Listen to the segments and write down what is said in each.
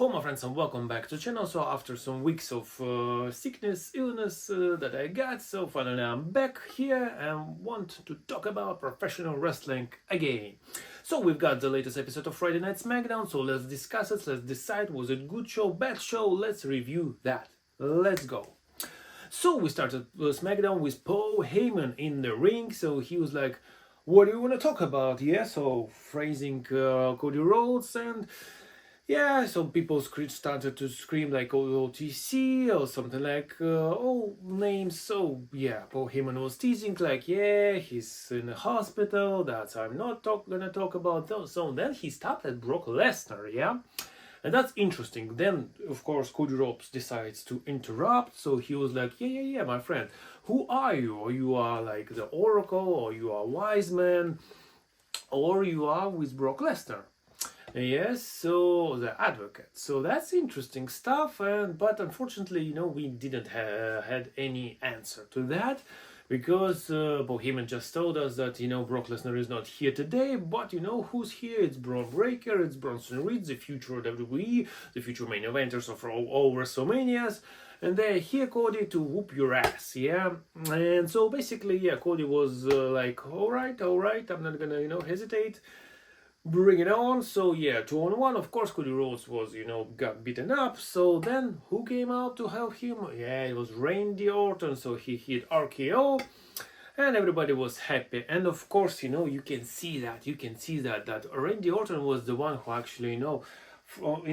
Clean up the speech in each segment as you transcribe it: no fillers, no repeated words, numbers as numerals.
Hello my friends and welcome back to the channel. So after some weeks of sickness, illness that I got, so finally I'm back here and want to talk about professional wrestling again. So we've got the latest episode of Friday Night Smackdown, so let's discuss it, let's decide was it good show, bad show, let's review that. Let's go. So we started Smackdown with Paul Heyman in the ring, so he was like, what do you want to talk about? Yeah, so phrasing Cody Rhodes and yeah, some people started to scream like OTC or something like old names. So yeah, Paul Heyman was teasing like, yeah, he's in the hospital. That's I'm not gonna talk about those. So then he stopped at Brock Lesnar, yeah, and that's interesting. Then of course Cody Rhodes decides to interrupt. So he was like, yeah, my friend, who are you? Or you are like the Oracle, or you are wise man, or you are with Brock Lesnar. Yes, so the advocate. So that's interesting stuff, but unfortunately, we didn't had any answer to that because Bohemian just told us that Brock Lesnar is not here today, but who's here? It's Braun Breaker, it's Bronson Reed, the future WWE, the future main eventers of all WrestleManias. And they're here, Cody, to whoop your ass, yeah? And so basically, yeah, Cody was like, all right, I'm not gonna, hesitate. Bring it on. So yeah, 2-on-1. Of course, Cody Rhodes was, got beaten up. So then, who came out to help him? Yeah, it was Randy Orton. So he hit RKO, and everybody was happy. And of course, you can see that Randy Orton was the one who actually, in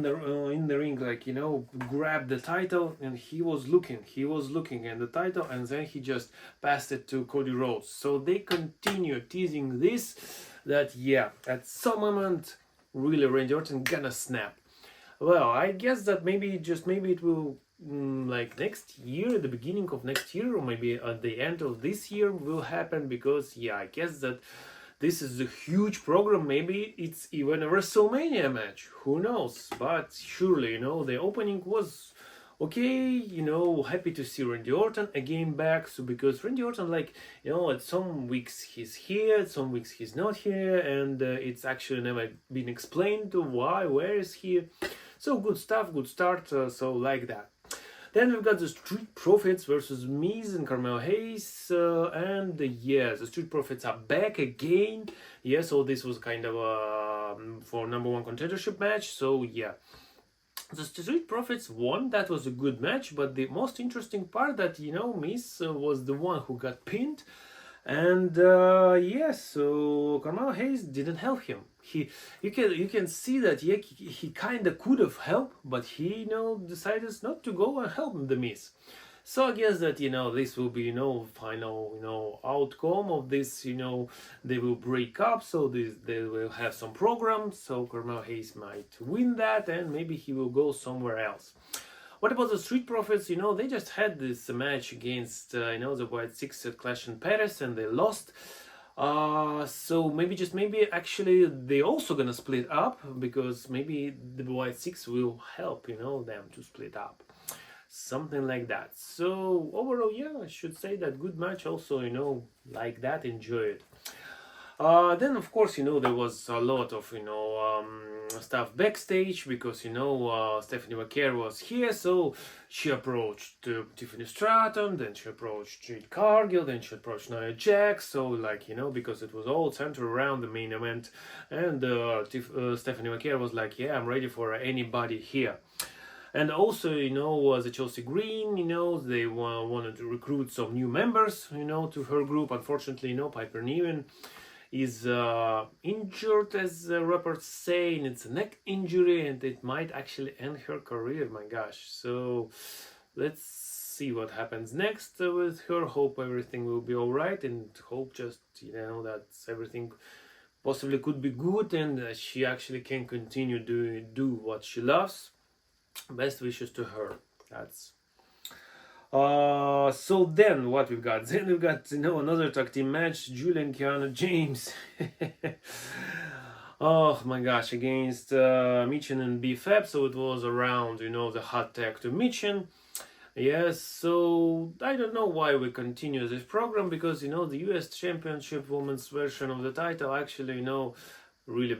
the ring, like grabbed the title, and he was looking at the title, and then he just passed it to Cody Rhodes. So they continue teasing this, that yeah, at some moment really Randy Orton gonna snap. Well, I guess that maybe it will like next year, at the beginning of next year, or maybe at the end of this year will happen, because yeah, I guess that this is a huge program. Maybe it's even a WrestleMania match. Who knows? But surely, the opening was okay. Happy to see Randy Orton again back. So because Randy Orton, like, at some weeks he's here, at some weeks he's not here, and it's actually never been explained why, where is he. So good stuff, good start. So like that. Then we've got the Street Profits versus Miz and Carmelo Hayes, and yeah, the Street Profits are back again. Yeah, so this was kind of a for #1 contendership match. So yeah, the Street Profits won. That was a good match, but the most interesting part that Miz was the one who got pinned. And yes, so Carmelo Hayes didn't help him. You can see that he kind of could have helped, but he decided not to go and help the Miz. So I guess that this will be final outcome of this. They will break up, so they will have some programs. So Carmelo Hayes might win that, and maybe he will go somewhere else. What about the Street Profits? They just had this match against, the White Six at Clash in Paris, and they lost. So maybe actually they also gonna split up, because maybe the White Six will help, them to split up. Something like that. So overall, yeah, I should say that good match also, like that, enjoy it. Then of course, there was a lot of, stuff backstage, because, Stephanie McCare was here, so she approached Tiffany Stratton, then she approached Jade Cargill, then she approached Nia Jax, so like, because it was all centered around the main event, and Stephanie McCare was like, yeah, I'm ready for anybody here. And also, the Chelsea Green, they wanted to recruit some new members, to her group. Unfortunately, Piper Niven is injured, as reports say, and it's a neck injury, and it might actually end her career. My gosh. So let's see what happens next with her. Hope everything will be all right, and hope just that everything possibly could be good, and she actually can continue do what she loves. Best wishes to her. That's so then what we've got? Then we've got another tag team match, Julian Kiana James. Oh my gosh, against Michin and BFAB. So it was around the hot tag to Michin. Yes, so I don't know why we continue this program, because the US Championship Women's version of the title actually really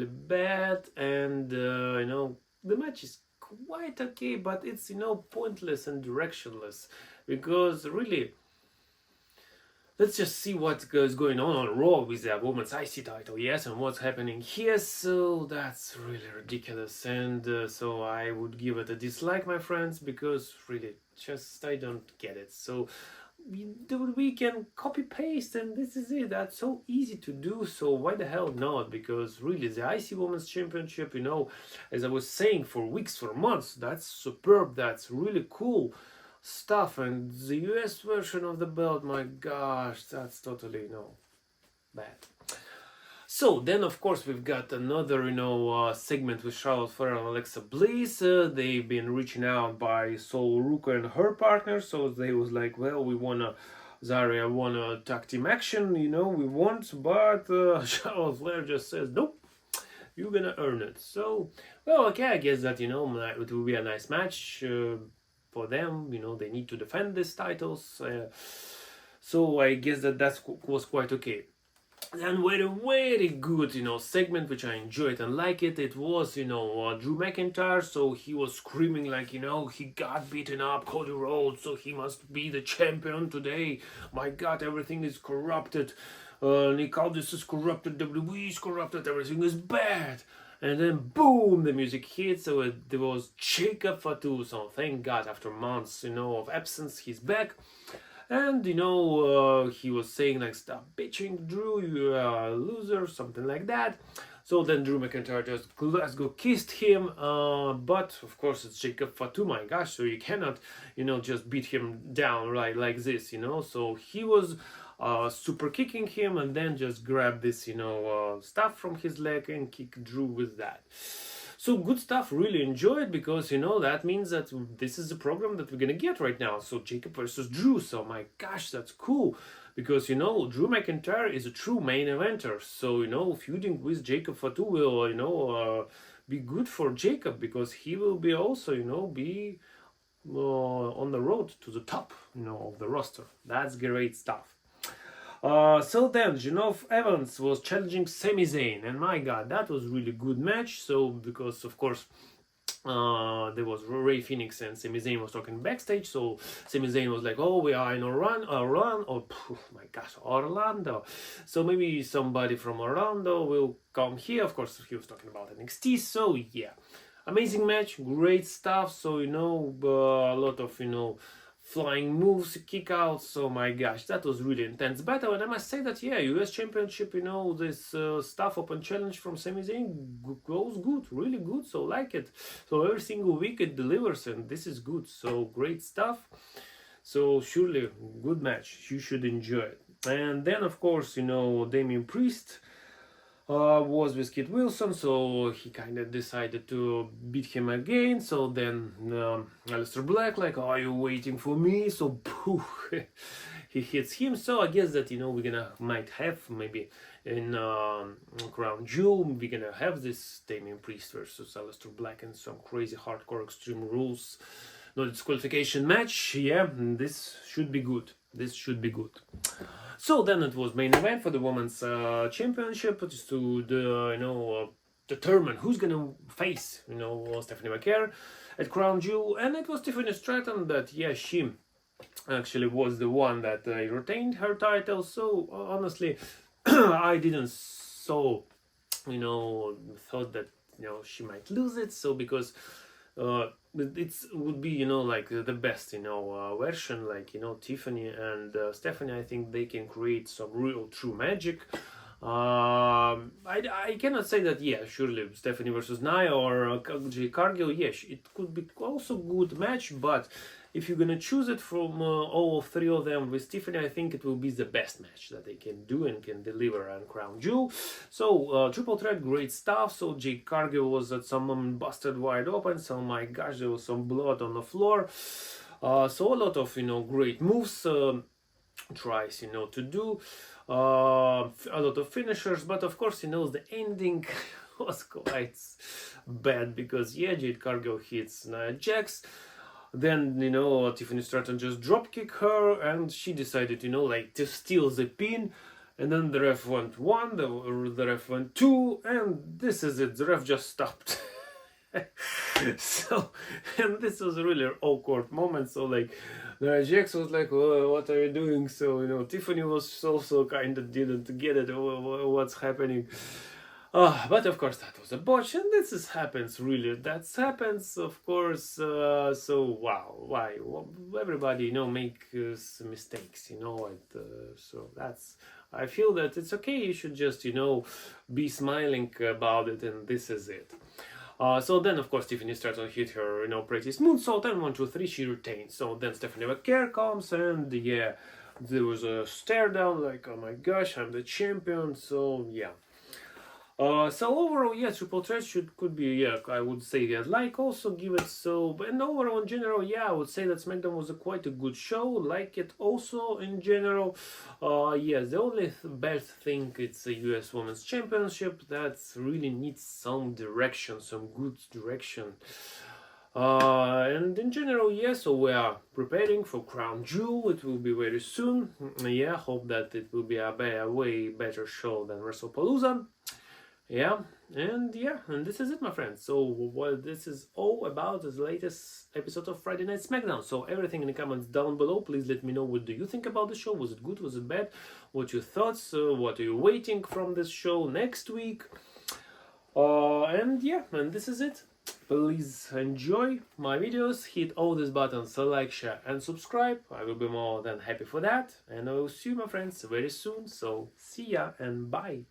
bad, and the match match is quite okay, but it's, you know, pointless and directionless, because really, let's just see what is going on Raw with the women's IC title, yes, and what's happening here. So that's really ridiculous, and so I would give it a dislike, my friends, because really, just I don't get it. So we can copy paste, and this is it. That's so easy to do. So why the hell not? Because really, the IC Women's Championship, you know, as I was saying for weeks, for months, that's superb. That's really cool stuff. And the US version of the belt, my gosh, that's totally, you know, bad. So then, of course, we've got another, you know, segment with Charlotte Flair and Alexa Bliss. They've been reaching out by Sol Ruka and her partner, so they was like, well, we wanna, Zarya wanna tag team action, you know, we want, but Charlotte Flair just says, nope, you're gonna earn it. So, well, okay, I guess that, you know, it will be a nice match for them. You know, they need to defend these titles. So I guess that was quite okay. And very good, you know, segment which I enjoyed and like it. It was, you know, Drew McIntyre. So he was screaming like, you know, he got beaten up, Cody Rhodes, so he must be the champion today. My God, everything is corrupted. Nick Aldis is corrupted. WWE is corrupted. Everything is bad. And then boom, the music hit. So there was Jacob Fatu. So thank God, after months, you know, of absence, he's back. And, you know, he was saying like, stop bitching, Drew, you're a loser, something like that. So then Drew McIntyre just let's go kissed him. But of course it's Jacob Fatu, my gosh, so you cannot, you know, just beat him down right like this, you know. So he was super kicking him, and then just grab this, you know, stuff from his leg and kick Drew with that. So good stuff, really enjoy it, because, you know, that means that this is the program that we're gonna get right now. So Jacob versus Drew, so my gosh, that's cool. Because, you know, Drew McIntyre is a true main eventer. So, you know, feuding with Jacob Fatu will, you know, be good for Jacob, because he will be also, you know, be on the road to the top, you know, of the roster. That's great stuff. So then, Genov Evans was challenging Sami Zayn, and my God, that was really good match. So because of course there was Ray Phoenix and Sami Zayn was talking backstage. So Sami Zayn was like, "Oh, we are in Orlando. My gosh, Orlando. So maybe somebody from Orlando will come here." Of course, he was talking about NXT. So yeah, amazing match, great stuff. So, you know, a lot of, you know, flying moves, kick outs. So my gosh, that was really intense battle. And I must say that, yeah, US Championship, you know, this stuff open challenge from Sami Zayn goes good, really good. So like it. So every single week it delivers, and this is good. So great stuff. So surely good match. You should enjoy it. And then of course, you know, Damian Priest was with Kid Wilson, so he kind of decided to beat him again. So then Aleister Black like, "Are you waiting for me?" So poof, he hits him. So I guess that, you know, we're might have maybe in Crown Jewel, we're gonna have this Damian Priest versus Aleister Black and some crazy hardcore Extreme Rules no disqualification match. Yeah, this should be good. This should be good. So then it was main event for the women's championship, just to determine who's gonna face, you know, Stephanie McCare at Crown Jewel. And it was Tiffany Stratton that, yeah, she actually was the one that retained her title. So honestly, I didn't thought that, you know, she might lose it. So because it would be, you know, like the best, you know, version, like, you know, Tiffany and Stephanie. I think they can create some real true magic. I cannot say that, yeah, surely Stephanie versus Nia or Jade Cargill, yes, it could be also good match, but if you're gonna choose it from all three of them with Tiffany, I think it will be the best match that they can do and can deliver on Crown Jewel. So triple threat, great stuff. So Jade Cargill was at some moment busted wide open. So my gosh, there was some blood on the floor. So a lot of, you know, great moves tries, you know, to do a lot of finishers, but of course, you know, the ending was quite bad because, yeah, Jade Cargill hits Nia Jax. Then, you know, Tiffany Stratton just dropkick her, and she decided, you know, like, to steal the pin. And then the ref went 1, the ref went 2, and this is it. The ref just stopped. So, and this was a really awkward moment. So like, Jax was like, "Oh, what are you doing?" So Tiffany was also kind of didn't get it. What's happening? But of course that was a botch, and happens really. That happens, of course. So wow, why? Well, everybody makes mistakes, so that's. I feel that it's okay. You should just be smiling about it, and this is it. So then, of course, Tiffany starts to hit her, pretty smooth salt, and 1, 2, 3, she retains. So then Stephanie McCare comes, and yeah, there was a stare down, like, oh my gosh, I'm the champion. So yeah. So overall, yeah, triple threat could be, yeah, I would say, yeah, like, also give it so, and overall in general, yeah, I would say that SmackDown was quite a good show, like it also in general. Yes, the only bad thing, it's a US Women's Championship that really needs some direction, some good direction. And in general, yes, so we are preparing for Crown Jewel. It will be very soon. Yeah, hope that it will be a way better show than WrestlePalooza. Yeah, and this is it, my friends. So this is all about the latest episode of Friday Night Smackdown. So everything in the comments down below. Please let me know what do you think about the show. Was it good? Was it bad? What your thoughts? What are you waiting from this show next week? And this is it. Please enjoy my videos. Hit all these buttons, so like, share, and subscribe. I will be more than happy for that. And I will see you, my friends, very soon. So see ya and bye.